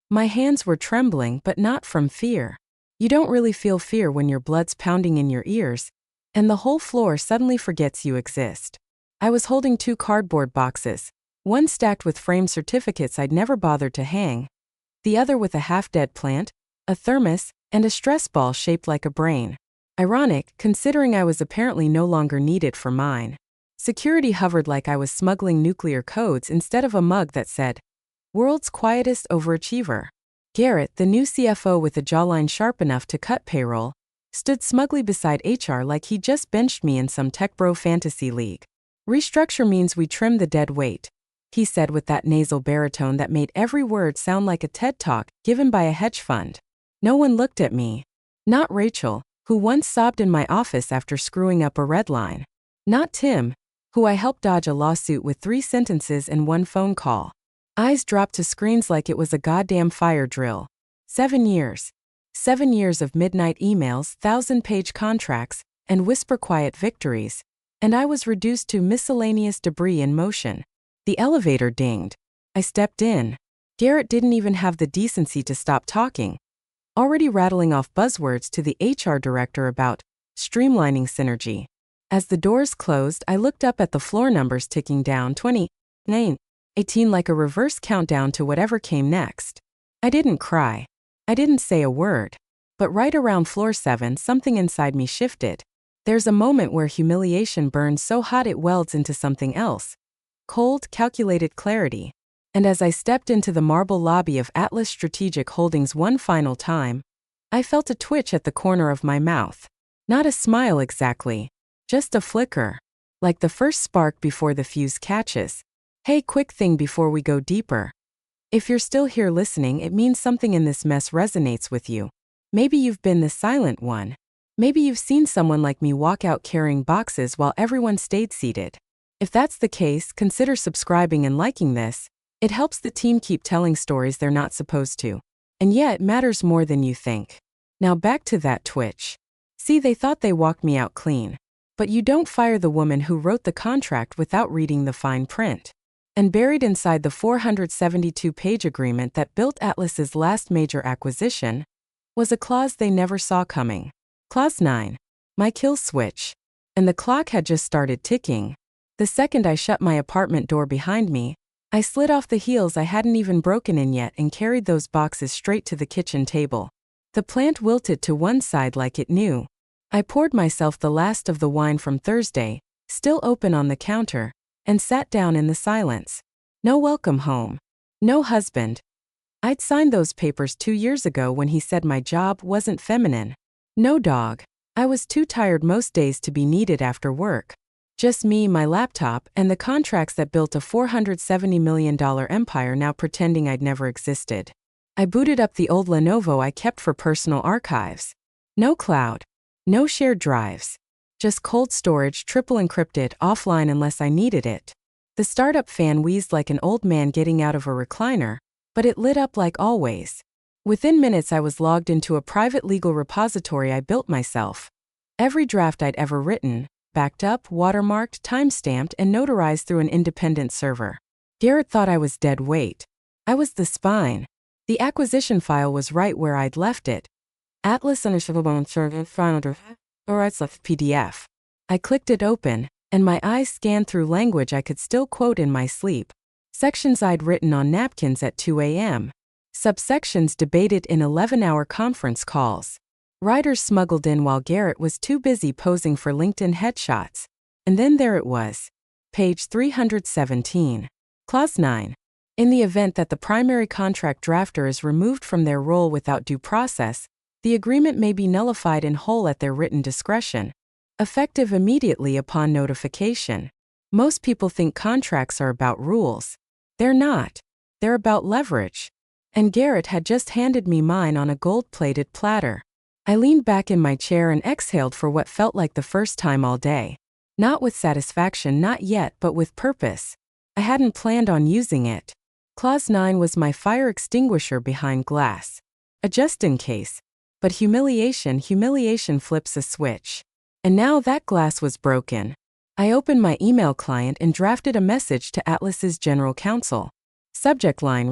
My hands were trembling, but not from fear. You don't really feel fear when your blood's pounding in your ears, and the whole floor suddenly forgets you exist. I was holding two cardboard boxes, one stacked with framed certificates I'd never bothered to hang, the other with a half-dead plant, a thermos, and a stress ball shaped like a brain. Ironic, considering I was apparently no longer needed for mine. Security hovered like I was smuggling nuclear codes instead of a mug that said, "World's quietest overachiever." Garrett, the new CFO with a jawline sharp enough to cut payroll, stood smugly beside HR like he just benched me in some tech bro fantasy league. "Restructure means we trim the dead weight," he said with that nasal baritone that made every word sound like a TED Talk given by a hedge fund. No one looked at me. Not Rachel, who once sobbed in my office after screwing up a red line. Not Tim, who I helped dodge a lawsuit with 3 sentences and 1 phone call. Eyes dropped to screens like it was a goddamn fire drill. 7 years. 7 years of midnight emails, 1,000-page contracts, and whisper-quiet victories. And I was reduced to miscellaneous debris in motion. The elevator dinged. I stepped in. Garrett didn't even have the decency to stop talking, already rattling off buzzwords to the HR director about streamlining synergy. As the doors closed, I looked up at the floor numbers ticking down 20, 9, 18 like a reverse countdown to whatever came next. I didn't cry. I didn't say a word. But right around floor 7, something inside me shifted. There's a moment where humiliation burns so hot it welds into something else. Cold, calculated clarity. And as I stepped into the marble lobby of Atlas Strategic Holdings one final time, I felt a twitch at the corner of my mouth. Not a smile exactly, just a flicker. Like the first spark before the fuse catches. Hey, quick thing before we go deeper. If you're still here listening, it means something in this mess resonates with you. Maybe you've been the silent one. Maybe you've seen someone like me walk out carrying boxes while everyone stayed seated. If that's the case, consider subscribing and liking this. It helps the team keep telling stories they're not supposed to. And yet, it matters more than you think. Now back to that twitch. See, they thought they walked me out clean. But you don't fire the woman who wrote the contract without reading the fine print. And buried inside the 472-page agreement that built Atlas's last major acquisition was a clause they never saw coming. Clause 9. My kill switch. And the clock had just started ticking. The second I shut my apartment door behind me, I slid off the heels I hadn't even broken in yet and carried those boxes straight to the kitchen table. The plant wilted to one side like it knew. I poured myself the last of the wine from Thursday, still open on the counter, and sat down in the silence. No welcome home. No husband. I'd signed those papers 2 years ago when he said my job wasn't feminine. No dog. I was too tired most days to be needed after work. Just me, my laptop, and the contracts that built a $470 million empire now pretending I'd never existed. I booted up the old Lenovo I kept for personal archives. No cloud. No shared drives. Just cold storage, triple encrypted, offline unless I needed it. The startup fan wheezed like an old man getting out of a recliner, but it lit up like always. Within minutes I was logged into a private legal repository I built myself. Every draft I'd ever written, backed up, watermarked, time-stamped, and notarized through an independent server. Garrett thought I was dead weight. I was the spine. The acquisition file was right where I'd left it. Atlas PDF. I clicked it open, and my eyes scanned through language I could still quote in my sleep. Sections I'd written on napkins at 2 a.m. Subsections debated in 11-hour conference calls. Writers smuggled in while Garrett was too busy posing for LinkedIn headshots. And then there it was. Page 317. Clause 9. In the event that the primary contract drafter is removed from their role without due process, the agreement may be nullified in whole at their written discretion, effective immediately upon notification. Most people think contracts are about rules. They're not. They're about leverage. And Garrett had just handed me mine on a gold-plated platter. I leaned back in my chair and exhaled for what felt like the first time all day. Not with satisfaction, not yet, but with purpose. I hadn't planned on using it. Clause 9 was my fire extinguisher behind glass. A just-in-case. But humiliation flips a switch. And now that glass was broken. I opened my email client and drafted a message to Atlas's general counsel. Subject line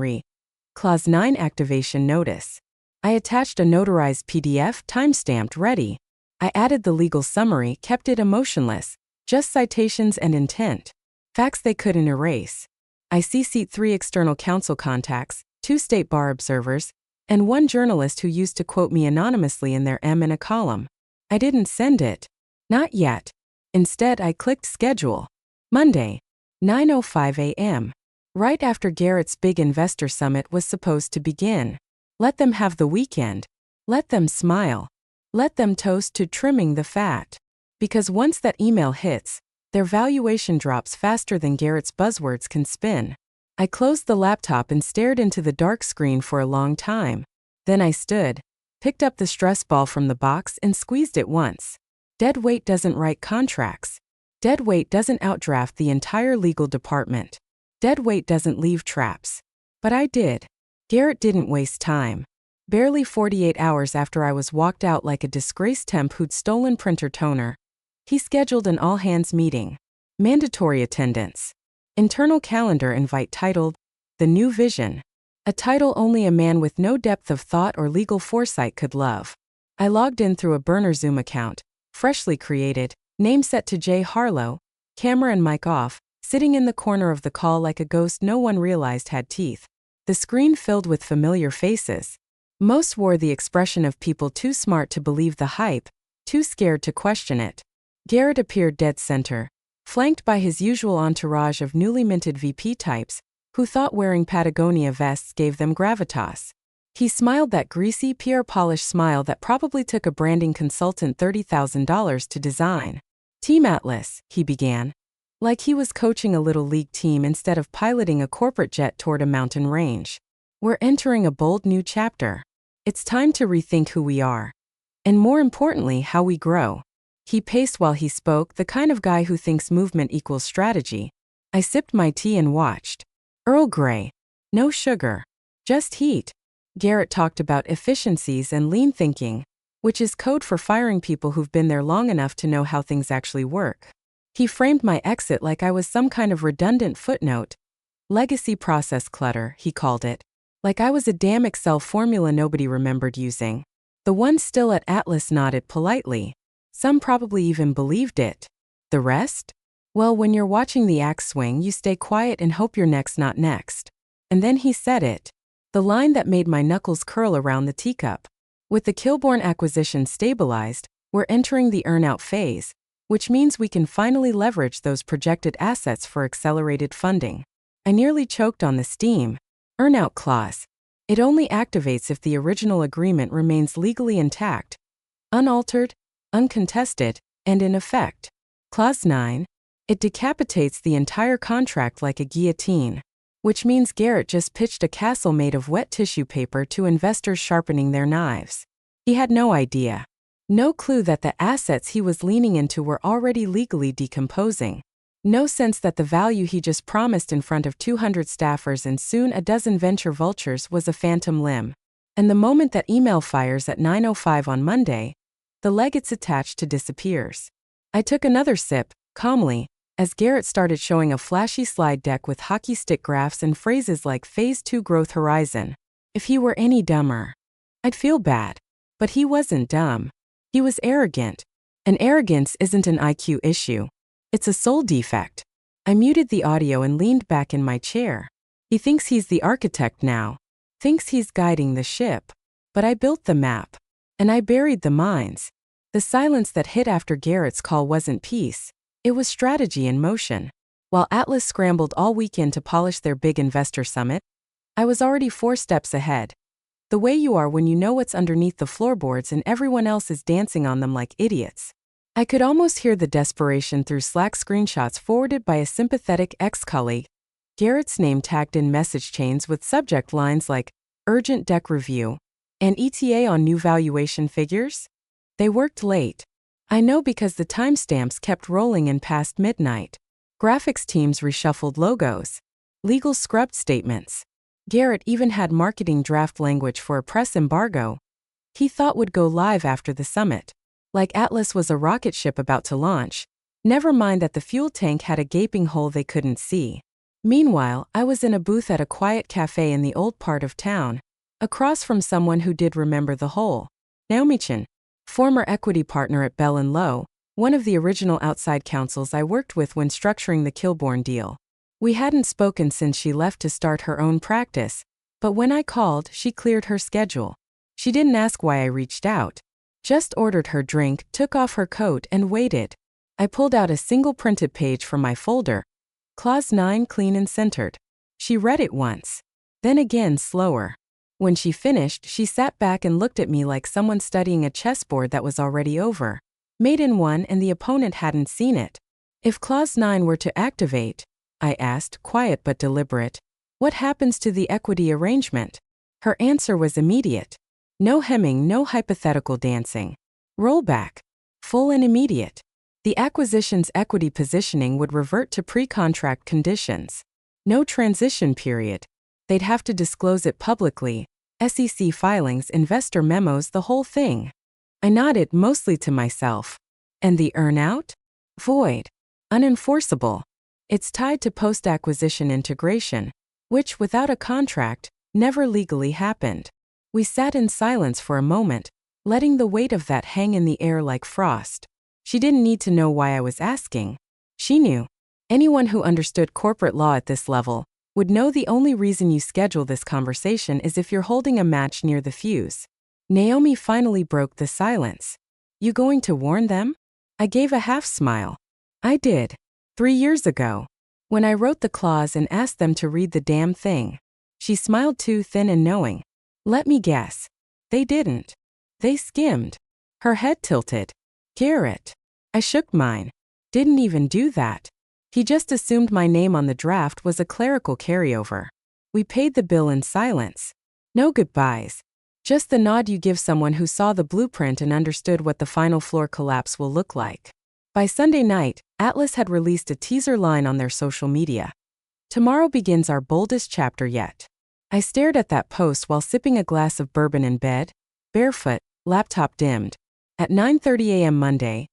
Clause 9 Activation Notice. I attached a notarized PDF, timestamped, ready. I added the legal summary, kept it emotionless, just citations and intent. Facts they couldn't erase. I CC'd 3 external counsel contacts, 2 state bar observers, and 1 journalist who used to quote me anonymously in their M in a column. I didn't send it. Not yet. Instead, I clicked schedule. Monday, 9:05 a.m. Right after Garrett's big investor summit was supposed to begin. Let them have the weekend. Let them smile. Let them toast to trimming the fat. Because once that email hits, their valuation drops faster than Garrett's buzzwords can spin. I closed the laptop and stared into the dark screen for a long time. Then I stood, picked up the stress ball from the box and squeezed it once. Dead weight doesn't write contracts. Dead weight doesn't outdraft the entire legal department. Dead weight doesn't leave traps. But I did. Garrett didn't waste time. Barely 48 hours after I was walked out like a disgraced temp who'd stolen printer toner, he scheduled an all-hands meeting. Mandatory attendance. Internal calendar invite titled, The New Vision. A title only a man with no depth of thought or legal foresight could love. I logged in through a burner Zoom account, freshly created, name set to J. Harlow, camera and mic off, sitting in the corner of the call like a ghost no one realized had teeth. The screen filled with familiar faces. Most wore the expression of people too smart to believe the hype, too scared to question it. Garrett appeared dead center, flanked by his usual entourage of newly minted VP types, who thought wearing Patagonia vests gave them gravitas. He smiled that greasy, PR-polished smile that probably took a branding consultant $30,000 to design. Team Atlas, he began. Like he was coaching a little league team instead of piloting a corporate jet toward a mountain range. We're entering a bold new chapter. It's time to rethink who we are. And more importantly, how we grow. He paced while he spoke, the kind of guy who thinks movement equals strategy. I sipped my tea and watched. Earl Grey. No sugar. Just heat. Garrett talked about efficiencies and lean thinking, which is code for firing people who've been there long enough to know how things actually work. He framed my exit like I was some kind of redundant footnote. Legacy process clutter, he called it. Like I was a damn Excel formula nobody remembered using. The one still at Atlas nodded politely. Some probably even believed it. The rest? Well, when you're watching the axe swing, you stay quiet and hope you're next, not next. And then he said it. The line that made my knuckles curl around the teacup. With the Kilbourne acquisition stabilized, we're entering the earn-out phase, which means we can finally leverage those projected assets for accelerated funding. I nearly choked on the steam. Earn-out clause. It only activates if the original agreement remains legally intact, unaltered, uncontested, and in effect. Clause 9. It decapitates the entire contract like a guillotine, which means Garrett just pitched a castle made of wet tissue paper to investors sharpening their knives. He had no idea. No clue that the assets he was leaning into were already legally decomposing. No sense that the value he just promised in front of 200 staffers and soon a dozen venture vultures was a phantom limb. And the moment that email fires at 9:05 on Monday, the leg it's attached to disappears. I took another sip, calmly, as Garrett started showing a flashy slide deck with hockey stick graphs and phrases like Phase 2 growth horizon. If he were any dumber, I'd feel bad. But he wasn't dumb. He was arrogant. And arrogance isn't an IQ issue. It's a soul defect. I muted the audio and leaned back in my chair. He thinks he's the architect now. Thinks he's guiding the ship. But I built the map. And I buried the mines. The silence that hit after Garrett's call wasn't peace. It was strategy in motion. While Atlas scrambled all weekend to polish their big investor summit, I was already 4 steps ahead. The way you are when you know what's underneath the floorboards and everyone else is dancing on them like idiots. I could almost hear the desperation through Slack screenshots forwarded by a sympathetic ex-colleague. Garrett's name tagged in message chains with subject lines like, urgent deck review, and ETA on new valuation figures? They worked late. I know because the timestamps kept rolling in past midnight. Graphics teams reshuffled logos. Legal scrubbed statements. Garrett even had marketing draft language for a press embargo he thought would go live after the summit. Like Atlas was a rocket ship about to launch. Never mind that the fuel tank had a gaping hole they couldn't see. Meanwhile, I was in a booth at a quiet cafe in the old part of town, across from someone who did remember the whole. Naomi-chan, former equity partner at Bell & Lowe, one of the original outside counsels I worked with when structuring the Kilbourne deal. We hadn't spoken since she left to start her own practice, but when I called, she cleared her schedule. She didn't ask why I reached out. Just ordered her drink, took off her coat, and waited. I pulled out a single printed page from my folder. Clause 9 clean and centered. She read it once. Then again slower. When she finished, she sat back and looked at me like someone studying a chessboard that was already over. Mate in one and the opponent hadn't seen it. If Clause 9 were to activate, I asked, quiet but deliberate, what happens to the equity arrangement? Her answer was immediate. No hemming, no hypothetical dancing. Rollback. Full and immediate. The acquisition's equity positioning would revert to pre-contract conditions. No transition period. They'd have to disclose it publicly. SEC filings, investor memos, the whole thing. I nodded, mostly to myself. And the earn-out? Void. Unenforceable. It's tied to post-acquisition integration, which, without a contract, never legally happened. We sat in silence for a moment, letting the weight of that hang in the air like frost. She didn't need to know why I was asking. She knew. Anyone who understood corporate law at this level would know the only reason you schedule this conversation is if you're holding a match near the fuse. Naomi finally broke the silence. You going to warn them? I gave a half smile. I did. 3 years ago. When I wrote the clause and asked them to read the damn thing. She smiled too thin and knowing. Let me guess. They didn't. They skimmed. Her head tilted. Garrett. I shook mine. Didn't even do that. He just assumed my name on the draft was a clerical carryover. We paid the bill in silence. No goodbyes. Just the nod you give someone who saw the blueprint and understood what the final floor collapse will look like. By Sunday night, Atlas had released a teaser line on their social media. Tomorrow begins our boldest chapter yet. I stared at that post while sipping a glass of bourbon in bed, barefoot, laptop dimmed. At 9:30 a.m. Monday,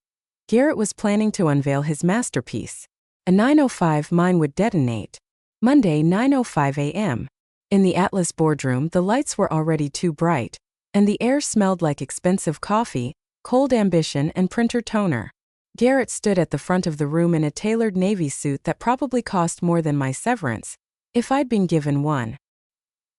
Garrett was planning to unveil his masterpiece. At 9:05 mine would detonate. Monday, 9:05 a.m. In the Atlas boardroom, the lights were already too bright, and the air smelled like expensive coffee, cold ambition, and printer toner. Garrett stood at the front of the room in a tailored navy suit that probably cost more than my severance, if I'd been given one.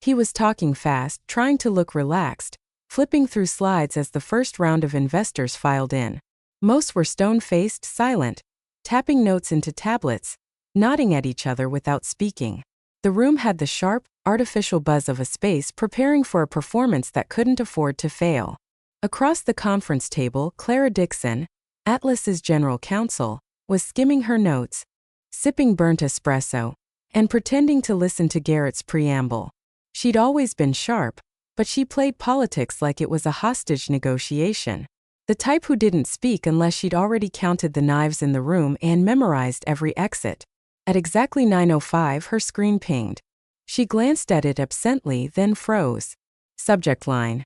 He was talking fast, trying to look relaxed, flipping through slides as the first round of investors filed in. Most were stone-faced, silent, tapping notes into tablets, nodding at each other without speaking. The room had the sharp, artificial buzz of a space preparing for a performance that couldn't afford to fail. Across the conference table, Clara Dixon, Atlas's general counsel, was skimming her notes, sipping burnt espresso, and pretending to listen to Garrett's preamble. She'd always been sharp, but she played politics like it was a hostage negotiation. The type who didn't speak unless she'd already counted the knives in the room and memorized every exit. At exactly 9:05, her screen pinged. She glanced at it absently, then froze. Subject line.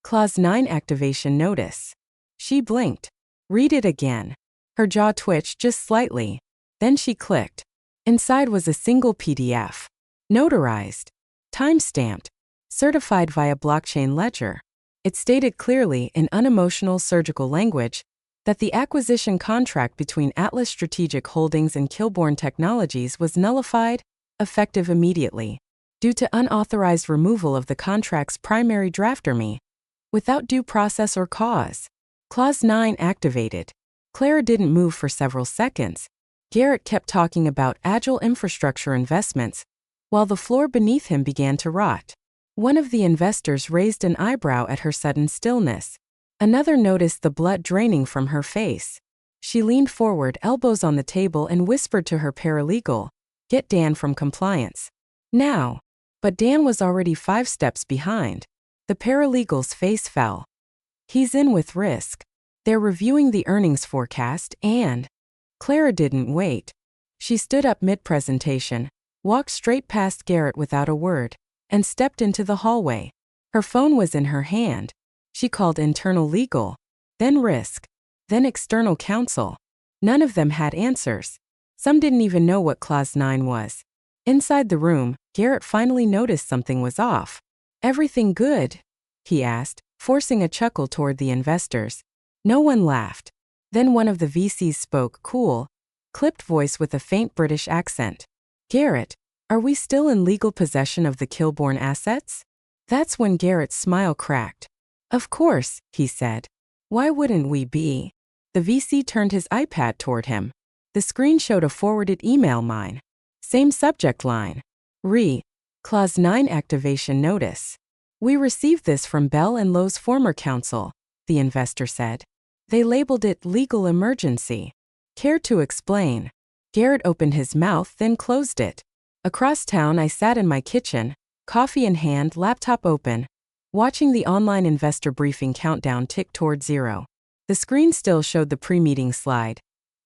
Clause 9 activation notice. She blinked. Read it again. Her jaw twitched just slightly. Then she clicked. Inside was a single PDF. Notarized. Time-stamped. Certified via blockchain ledger. It stated clearly, in unemotional surgical language, that the acquisition contract between Atlas Strategic Holdings and Kilbourne Technologies was nullified, effective immediately, due to unauthorized removal of the contract's primary drafter me, without due process or cause. Clause 9 activated. Clara didn't move for several seconds. Garrett kept talking about agile infrastructure investments, while the floor beneath him began to rot. One of the investors raised an eyebrow at her sudden stillness. Another noticed the blood draining from her face. She leaned forward, elbows on the table, and whispered to her paralegal, "Get Dan from compliance. Now." But Dan was already 5 steps behind. The paralegal's face fell. He's in with risk. They're reviewing the earnings forecast and... Clara didn't wait. She stood up mid-presentation, walked straight past Garrett without a word, and stepped into the hallway. Her phone was in her hand. She called internal legal, then risk, then external counsel. None of them had answers. Some didn't even know what Clause 9 was. Inside the room, Garrett finally noticed something was off. "Everything good?" he asked, forcing a chuckle toward the investors. No one laughed. Then one of the VCs spoke, cool, clipped voice with a faint British accent. "Garrett, are we still in legal possession of the Kilbourne assets?" That's when Garrett's smile cracked. "Of course," he said. "Why wouldn't we be?" The VC turned his iPad toward him. The screen showed a forwarded email mine. Same subject line. Clause 9 activation notice. "We received this from Bell and Lowe's former counsel," the investor said. "They labeled it legal emergency. Care to explain?" Garrett opened his mouth, then closed it. Across town, I sat in my kitchen, coffee in hand, laptop open, watching the online investor briefing countdown tick toward 0. The screen still showed the pre-meeting slide.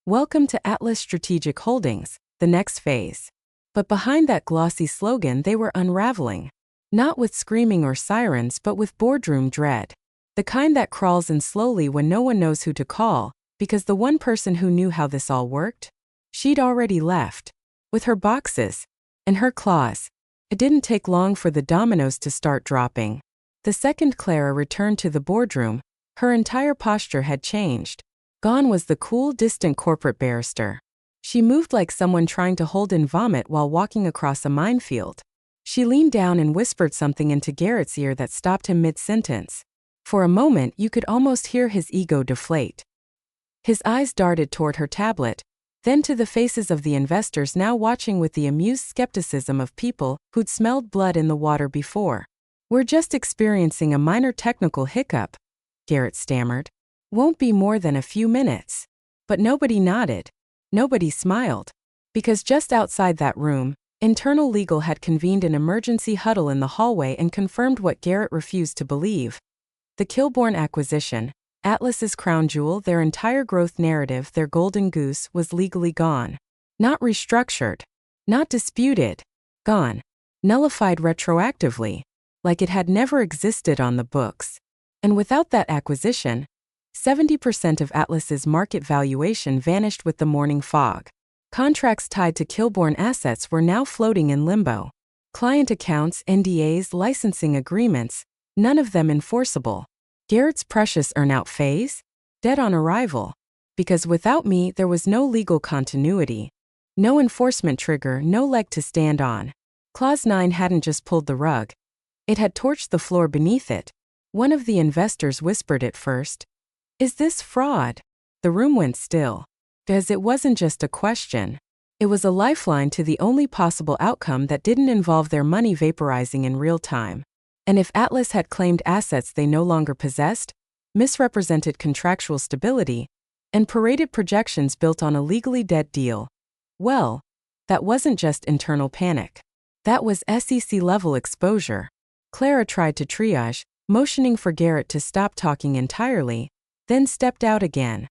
"Welcome to Atlas Strategic Holdings, the next phase." But behind that glossy slogan they were unraveling. Not with screaming or sirens, but with boardroom dread. The kind that crawls in slowly when no one knows who to call, because the one person who knew how this all worked? She'd already left. With her boxes. And her claws. It didn't take long for the dominoes to start dropping. The second Clara returned to the boardroom, her entire posture had changed. Gone was the cool, distant corporate barrister. She moved like someone trying to hold in vomit while walking across a minefield. She leaned down and whispered something into Garrett's ear that stopped him mid-sentence. For a moment, you could almost hear his ego deflate. His eyes darted toward her tablet, then to the faces of the investors now watching with the amused skepticism of people who'd smelled blood in the water before. "We're just experiencing a minor technical hiccup," Garrett stammered. "Won't be more than a few minutes." But nobody nodded. Nobody smiled. Because just outside that room, internal legal had convened an emergency huddle in the hallway and confirmed what Garrett refused to believe. The Kilbourne acquisition, Atlas's crown jewel, their entire growth narrative, their golden goose, was legally gone. Not restructured. Not disputed. Gone. Nullified retroactively. Like it had never existed on the books. And without that acquisition, 70% of Atlas's market valuation vanished with the morning fog. Contracts tied to Kilbourne assets were now floating in limbo. Client accounts, NDAs, licensing agreements, none of them enforceable. Garrett's precious earn-out phase? Dead on arrival. Because without me, there was no legal continuity. No enforcement trigger, no leg to stand on. Clause 9 hadn't just pulled the rug. It had torched the floor beneath it. One of the investors whispered it first. "Is this fraud?" The room went still. Because it wasn't just a question. It was a lifeline to the only possible outcome that didn't involve their money vaporizing in real time. And if Atlas had claimed assets they no longer possessed, misrepresented contractual stability, and paraded projections built on a legally dead deal, well, that wasn't just internal panic. That was SEC-level exposure. Clara tried to triage, motioning for Garrett to stop talking entirely, then stepped out again.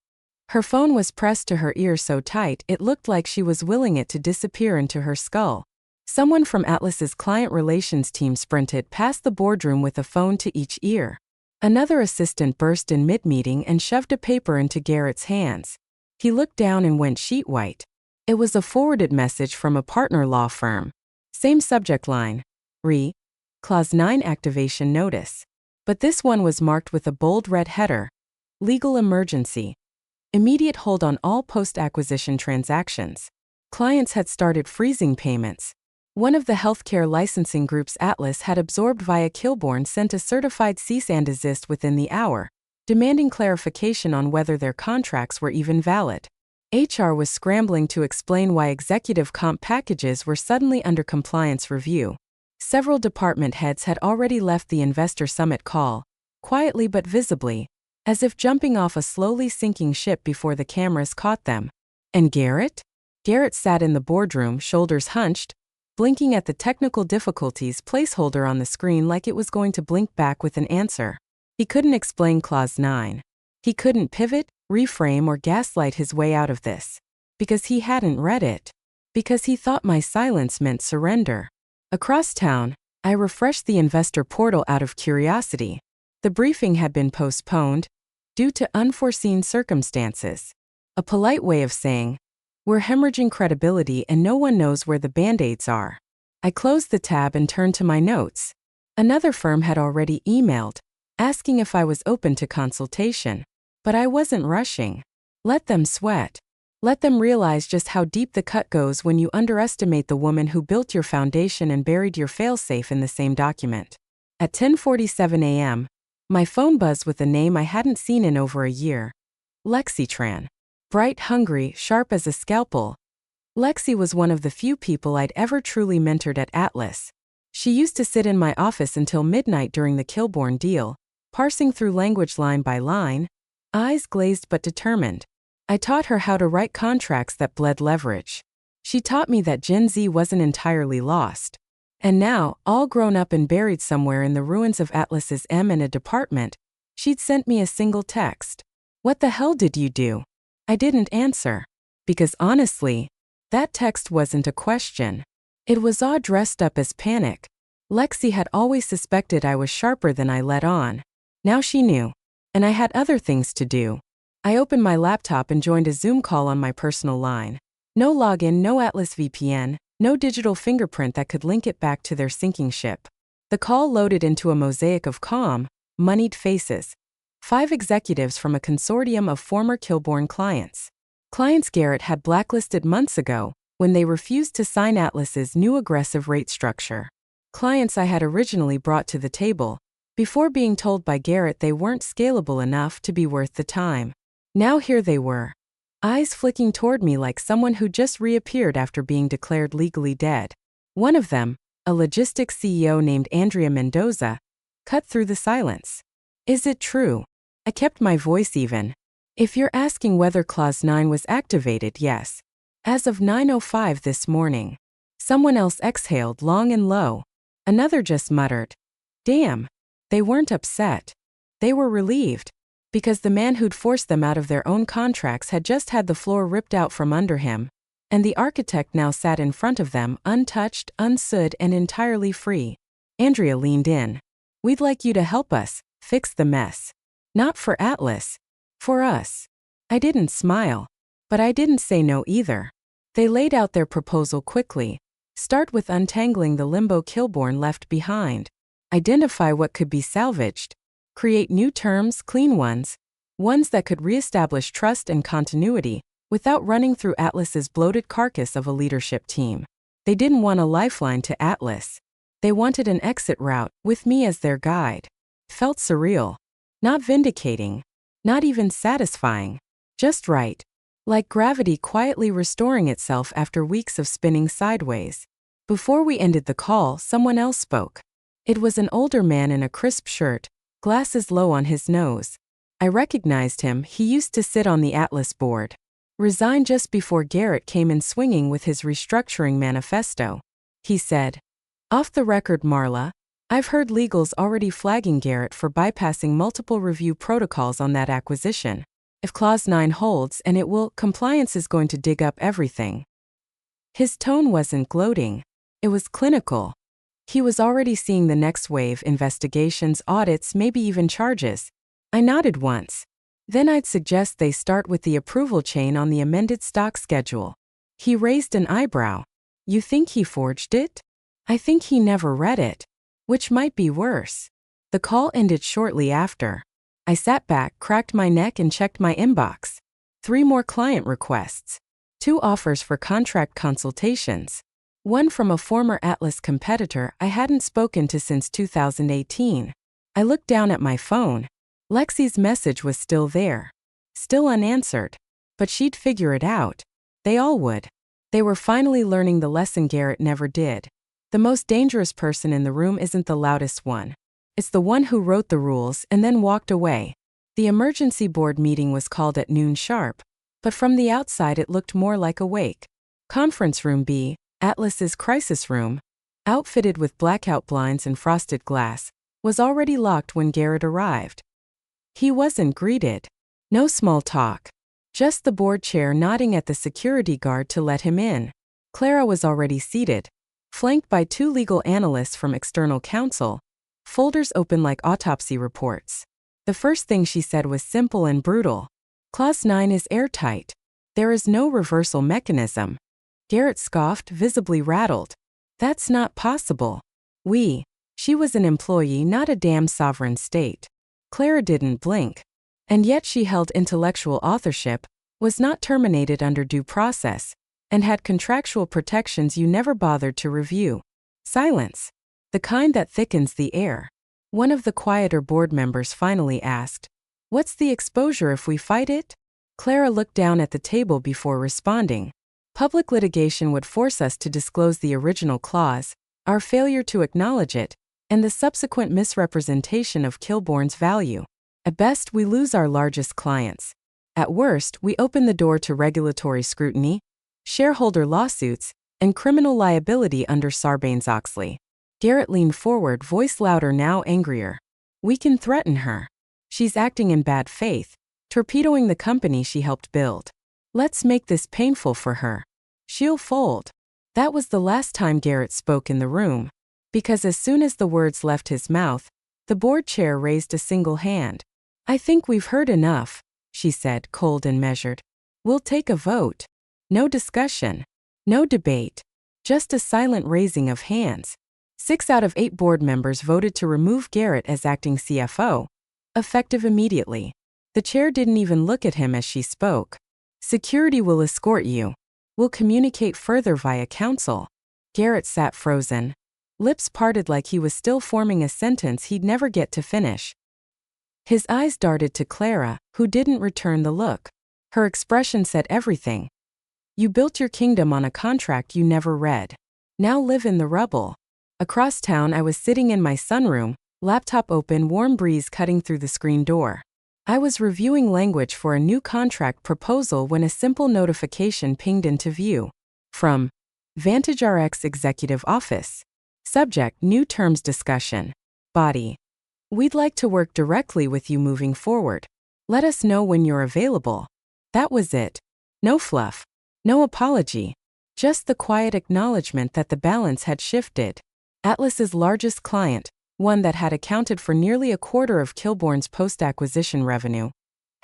Her phone was pressed to her ear so tight it looked like she was willing it to disappear into her skull. Someone from Atlas's client relations team sprinted past the boardroom with a phone to each ear. Another assistant burst in mid-meeting and shoved a paper into Garrett's hands. He looked down and went sheet white. It was a forwarded message from a partner law firm. Same subject line. Clause 9 activation notice. But this one was marked with a bold red header. Legal emergency. Immediate hold on all post-acquisition transactions. Clients had started freezing payments. One of the healthcare licensing groups Atlas had absorbed via Kilbourne sent a certified cease and desist within the hour, demanding clarification on whether their contracts were even valid. HR was scrambling to explain why executive comp packages were suddenly under compliance review. Several department heads had already left the investor summit call, quietly but visibly, as if jumping off a slowly sinking ship before the cameras caught them. And Garrett? Garrett sat in the boardroom, shoulders hunched, blinking at the technical difficulties placeholder on the screen like it was going to blink back with an answer. He couldn't explain Clause 9. He couldn't pivot, reframe, or gaslight his way out of this. Because he hadn't read it. Because he thought my silence meant surrender. Across town, I refreshed the investor portal out of curiosity. The briefing had been postponed, due to unforeseen circumstances. A polite way of saying, We're hemorrhaging credibility and no one knows where the band-aids are. I closed the tab and turned to my notes. Another firm had already emailed, asking if I was open to consultation. But I wasn't rushing. Let them sweat. Let them realize just how deep the cut goes when you underestimate the woman who built your foundation and buried your failsafe in the same document. At 10:47 a.m., my phone buzzed with a name I hadn't seen in over a year. Lexitran. Bright, hungry, sharp as a scalpel. Lexi was one of the few people I'd ever truly mentored at Atlas. She used to sit in my office until midnight during the Kilbourne deal, parsing through language line by line, eyes glazed but determined. I taught her how to write contracts that bled leverage. She taught me that Gen Z wasn't entirely lost. And now, all grown up and buried somewhere in the ruins of Atlas's M&A department, she'd sent me a single text. "What the hell did you do?" I didn't answer. Because honestly, that text wasn't a question. It was all dressed up as panic. Lexi had always suspected I was sharper than I let on. Now she knew. And I had other things to do. I opened my laptop and joined a Zoom call on my personal line. No login, no Atlas VPN, no digital fingerprint that could link it back to their sinking ship. The call loaded into a mosaic of calm, moneyed faces. 5 executives from a consortium of former Kilbourne clients. Clients Garrett had blacklisted months ago when they refused to sign Atlas's new aggressive rate structure. Clients I had originally brought to the table before being told by Garrett they weren't scalable enough to be worth the time. Now here they were, eyes flicking toward me like someone who just reappeared after being declared legally dead. One of them, a logistics CEO named Andrea Mendoza, cut through the silence. "Is it true?" I kept my voice even. "If you're asking whether Clause 9 was activated, yes. As of 9:05 this morning." Someone else exhaled long and low. Another just muttered, "Damn." They weren't upset. They were relieved. Because the man who'd forced them out of their own contracts had just had the floor ripped out from under him, and the architect now sat in front of them, untouched, unsued, and entirely free. Andrea leaned in. "We'd like you to help us fix the mess. Not for Atlas. For us." I didn't smile. But I didn't say no either. They laid out their proposal quickly. Start with untangling the limbo Kilbourne left behind. Identify what could be salvaged. Create new terms, clean ones that could reestablish trust and continuity without running through Atlas's bloated carcass of a leadership team. They didn't want a lifeline to Atlas. They wanted an exit route, with me as their guide. Felt surreal. Not vindicating. Not even satisfying. Just right. Like gravity quietly restoring itself after weeks of spinning sideways. Before we ended the call, someone else spoke. It was an older man in a crisp shirt, glasses low on his nose. I recognized him. He used to sit on the Atlas board. Resigned just before Garrett came in swinging with his restructuring manifesto. He said, "Off the record, Marla, I've heard legal's already flagging Garrett for bypassing multiple review protocols on that acquisition. If Clause 9 holds, and it will, compliance is going to dig up everything." His tone wasn't gloating. It was clinical. He was already seeing the next wave: investigations, audits, maybe even charges. I nodded once. Then I'd suggest they start with the approval chain on the amended stock schedule. He raised an eyebrow. "You think he forged it?" "I think he never read it." Which might be worse. The call ended shortly after. I sat back, cracked my neck, and checked my inbox. 3 more client requests. 2 offers for contract consultations. One from a former Atlas competitor I hadn't spoken to since 2018. I looked down at my phone. Lexi's message was still there. Still unanswered. But she'd figure it out. They all would. They were finally learning the lesson Garrett never did. The most dangerous person in the room isn't the loudest one. It's the one who wrote the rules and then walked away. The emergency board meeting was called at noon sharp, but from the outside it looked more like a wake. Conference Room B, Atlas's crisis room, outfitted with blackout blinds and frosted glass, was already locked when Garrett arrived. He wasn't greeted. No small talk. Just the board chair nodding at the security guard to let him in. Clara was already seated, flanked by 2 legal analysts from external counsel, folders open like autopsy reports. The first thing she said was simple and brutal. "Clause 9 is airtight. There is no reversal mechanism. Garrett scoffed, visibly rattled. That's not possible. She was an employee, not a damn sovereign state. Clara didn't blink. And yet she held intellectual authorship, was not terminated under due process, and had contractual protections you never bothered to review. Silence. The kind that thickens the air. One of the quieter board members finally asked, "What's the exposure if we fight it?" Clara looked down at the table before responding. Public litigation would force us to disclose the original clause, our failure to acknowledge it, and the subsequent misrepresentation of Kilbourne's value. At best, we lose our largest clients. At worst, we open the door to regulatory scrutiny, shareholder lawsuits, and criminal liability under Sarbanes-Oxley. Garrett leaned forward, voice louder, now angrier. We can threaten her. She's acting in bad faith, torpedoing the company she helped build. Let's make this painful for her. She'll fold. That was the last time Garrett spoke in the room, because as soon as the words left his mouth, the board chair raised a single hand. "I think we've heard enough," she said, cold and measured. "We'll take a vote. No discussion. No debate. Just a silent raising of hands." 6 out of 8 board members voted to remove Garrett as acting CFO, effective immediately. The chair didn't even look at him as she spoke. "Security will escort you. We'll communicate further via counsel." Garrett sat frozen, lips parted like he was still forming a sentence he'd never get to finish. His eyes darted to Clara, who didn't return the look. Her expression said everything. "You built your kingdom on a contract you never read. Now live in the rubble." Across town, I was sitting in my sunroom, laptop open, warm breeze cutting through the screen door. I was reviewing language for a new contract proposal when a simple notification pinged into view. From VantageRx Executive Office. Subject: New Terms Discussion. Body: We'd like to work directly with you moving forward. Let us know when you're available. That was it. No fluff. No apology. Just the quiet acknowledgement that the balance had shifted. Atlas's largest client, one that had accounted for nearly a quarter of Kilbourne's post-acquisition revenue,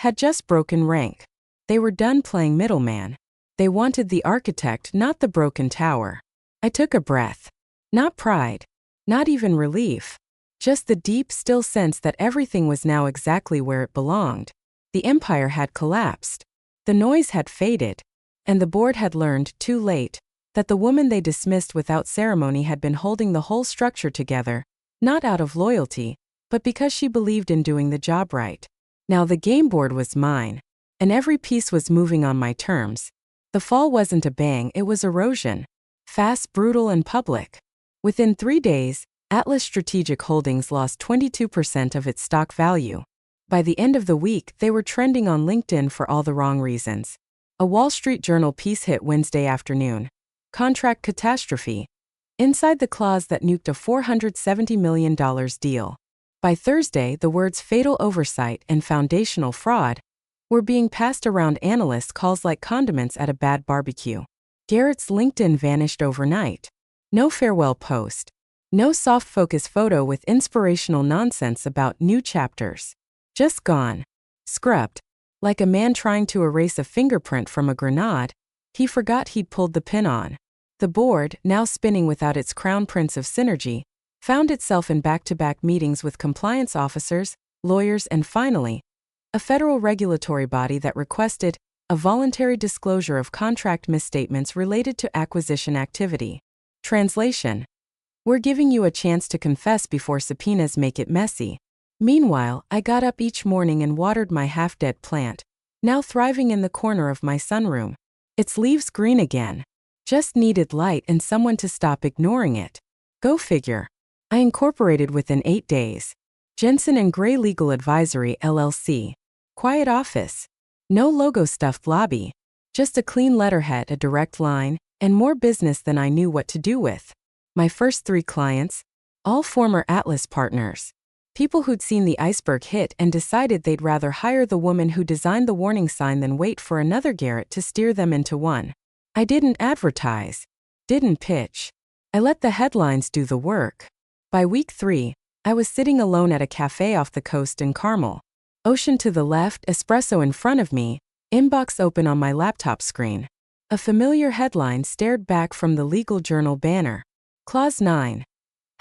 had just broken rank. They were done playing middleman. They wanted the architect, not the broken tower. I took a breath. Not pride. Not even relief. Just the deep, still sense that everything was now exactly where it belonged. The empire had collapsed. The noise had faded. And the board had learned, too late, that the woman they dismissed without ceremony had been holding the whole structure together, not out of loyalty, but because she believed in doing the job right. Now the game board was mine, and every piece was moving on my terms. The fall wasn't a bang, it was erosion. Fast, brutal, and public. Within 3 days, Atlas Strategic Holdings lost 22% of its stock value. By the end of the week, they were trending on LinkedIn for all the wrong reasons. A Wall Street Journal piece hit Wednesday afternoon. Contract catastrophe. Inside the clause that nuked a $470 million deal. By Thursday, the words fatal oversight and foundational fraud were being passed around analyst calls like condiments at a bad barbecue. Garrett's LinkedIn vanished overnight. No farewell post. No soft focus photo with inspirational nonsense about new chapters. Just gone. Scrubbed. Like a man trying to erase a fingerprint from a grenade, he forgot he'd pulled the pin on. The board, now spinning without its crown prince of synergy, found itself in back-to-back meetings with compliance officers, lawyers, and finally, a federal regulatory body that requested a voluntary disclosure of contract misstatements related to acquisition activity. Translation: We're giving you a chance to confess before subpoenas make it messy. Meanwhile, I got up each morning and watered my half-dead plant, now thriving in the corner of my sunroom. Its leaves green again. Just needed light and someone to stop ignoring it. Go figure. I incorporated within 8 days. Jensen and Gray Legal Advisory, LLC. Quiet office. No logo-stuffed lobby. Just a clean letterhead, a direct line, and more business than I knew what to do with. My first 3 clients, all former Atlas partners. People who'd seen the iceberg hit and decided they'd rather hire the woman who designed the warning sign than wait for another Garrett to steer them into one. I didn't advertise. Didn't pitch. I let the headlines do the work. By week 3, I was sitting alone at a cafe off the coast in Carmel. Ocean to the left, espresso in front of me, Inbox open on my laptop screen. A familiar headline stared back from the legal journal banner. Clause 9.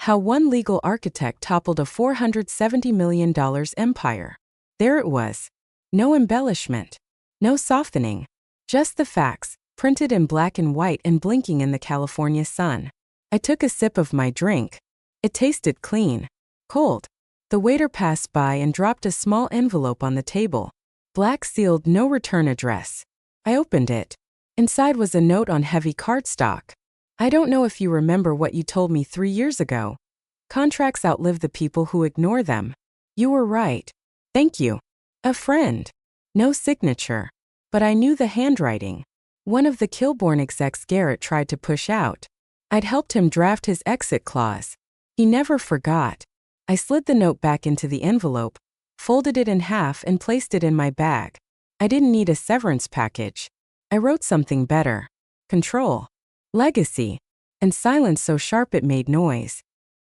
How one legal architect toppled a $470 million empire. There it was. No embellishment. No softening. Just the facts, printed in black and white and blinking in the California sun. I took a sip of my drink. It tasted clean. Cold. The waiter passed by and dropped a small envelope on the table. Black sealed, no return address. I opened it. Inside was a note on heavy cardstock. I don't know if you remember what you told me 3 years ago. Contracts outlive the people who ignore them. You were right. Thank you. A friend. No signature. But I knew the handwriting. One of the Kilborn execs Garrett tried to push out. I'd helped him draft his exit clause. He never forgot. I slid the note back into the envelope, folded it in half and placed it in my bag. I didn't need a severance package. I wrote something better. Control. Legacy. And silence so sharp it made noise.